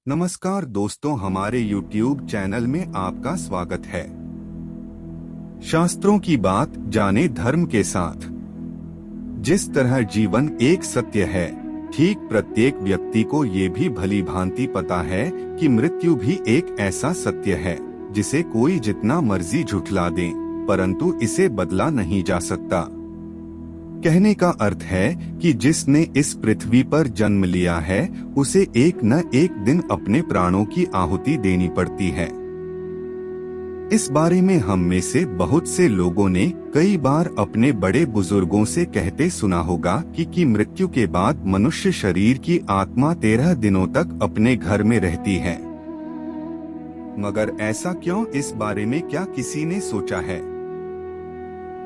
नमस्कार दोस्तों, हमारे YouTube चैनल में आपका स्वागत है। शास्त्रों की बात जाने धर्म के साथ। जिस तरह जीवन एक सत्य है, ठीक प्रत्येक व्यक्ति को ये भी भली भांति पता है कि मृत्यु भी एक ऐसा सत्य है जिसे कोई जितना मर्जी झुठला दे, परंतु इसे बदला नहीं जा सकता। कहने का अर्थ है कि जिसने इस पृथ्वी पर जन्म लिया है उसे एक न एक दिन अपने प्राणों की आहुति देनी पड़ती है। इस बारे में हम में से बहुत से लोगों ने कई बार अपने बड़े बुजुर्गों से कहते सुना होगा कि मृत्यु के बाद मनुष्य शरीर की आत्मा 13 दिनों तक अपने घर में रहती है। मगर ऐसा क्यों? इस बारे में क्या किसी ने सोचा है?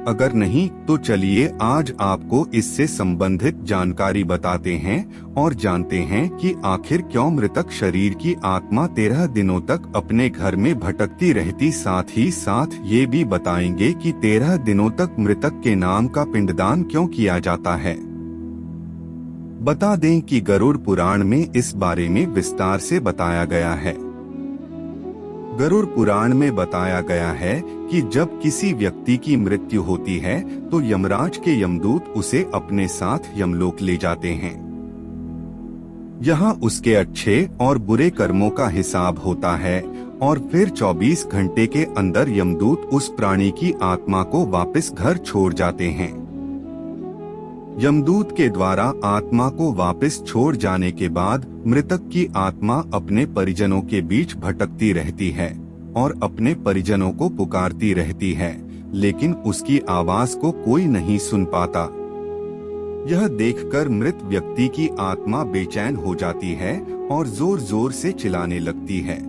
अगर नहीं तो चलिए आज आपको इससे संबंधित जानकारी बताते हैं और जानते हैं कि आखिर क्यों मृतक शरीर की आत्मा 13 दिनों तक अपने घर में भटकती रहती। साथ ही साथ ये भी बताएंगे कि 13 दिनों तक मृतक के नाम का पिंडदान क्यों किया जाता है। बता दें कि गरुड़ पुराण में इस बारे में विस्तार से बताया गया है। गरुड़ पुराण में बताया गया है कि जब किसी व्यक्ति की मृत्यु होती है तो यमराज के यमदूत उसे अपने साथ यमलोक ले जाते हैं। यहाँ उसके अच्छे और बुरे कर्मों का हिसाब होता है और फिर 24 घंटे के अंदर यमदूत उस प्राणी की आत्मा को वापस घर छोड़ जाते हैं। यमदूत के द्वारा आत्मा को वापस छोड़ जाने के बाद मृतक की आत्मा अपने परिजनों के बीच भटकती रहती है और अपने परिजनों को पुकारती रहती है, लेकिन उसकी आवाज को कोई नहीं सुन पाता। यह देखकर मृत व्यक्ति की आत्मा बेचैन हो जाती है और जोर जोर से चिल्लाने लगती है।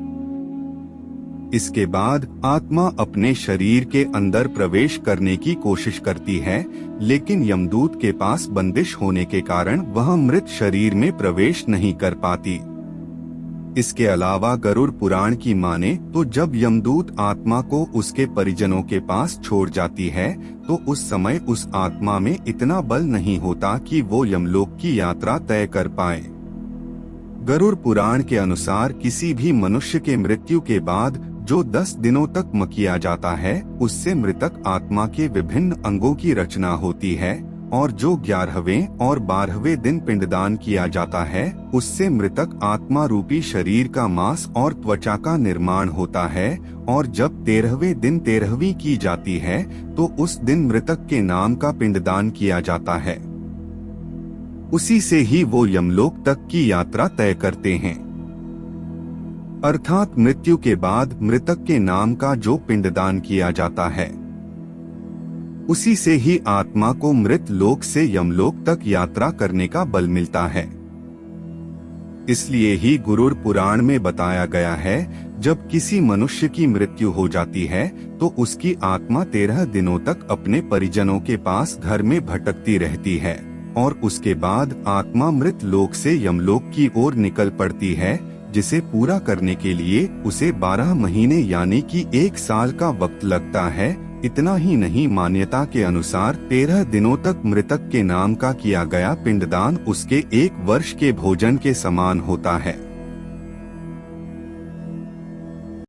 इसके बाद आत्मा अपने शरीर के अंदर प्रवेश करने की कोशिश करती है, लेकिन यमदूत के पास बंदिश होने के कारण वह मृत शरीर में प्रवेश नहीं कर पाती। इसके अलावा गरुड़ पुराण की माने तो जब यमदूत आत्मा को उसके परिजनों के पास छोड़ जाती है तो उस समय उस आत्मा में इतना बल नहीं होता कि वो यमलोक की यात्रा तय कर पाए। गरुड़ पुराण के अनुसार किसी भी मनुष्य के मृत्यु के बाद जो 10 दिनों तक किया जाता है उससे मृतक आत्मा के विभिन्न अंगों की रचना होती है और जो 11वें और 12वें दिन पिंडदान किया जाता है उससे मृतक आत्मा रूपी शरीर का मांस और त्वचा का निर्माण होता है और जब 13वें दिन 13वीं की जाती है तो उस दिन मृतक के नाम का पिंडदान किया जाता है। उसी से ही वो यमलोक तक की यात्रा तय करते हैं। अर्थात मृत्यु के बाद मृतक के नाम का जो पिंडदान किया जाता है उसी से ही आत्मा को मृत लोक से यमलोक तक यात्रा करने का बल मिलता है। इसलिए ही गरुड़ पुराण में बताया गया है जब किसी मनुष्य की मृत्यु हो जाती है तो उसकी आत्मा 13 दिनों तक अपने परिजनों के पास घर में भटकती रहती है और उसके बाद आत्मा मृत लोक से यमलोक की ओर निकल पड़ती है, जिसे पूरा करने के लिए उसे 12 महीने यानी कि 1 साल का वक्त लगता है। इतना ही नहीं, मान्यता के अनुसार 13 दिनों तक मृतक के नाम का किया गया पिंडदान उसके 1 वर्ष के भोजन के समान होता है।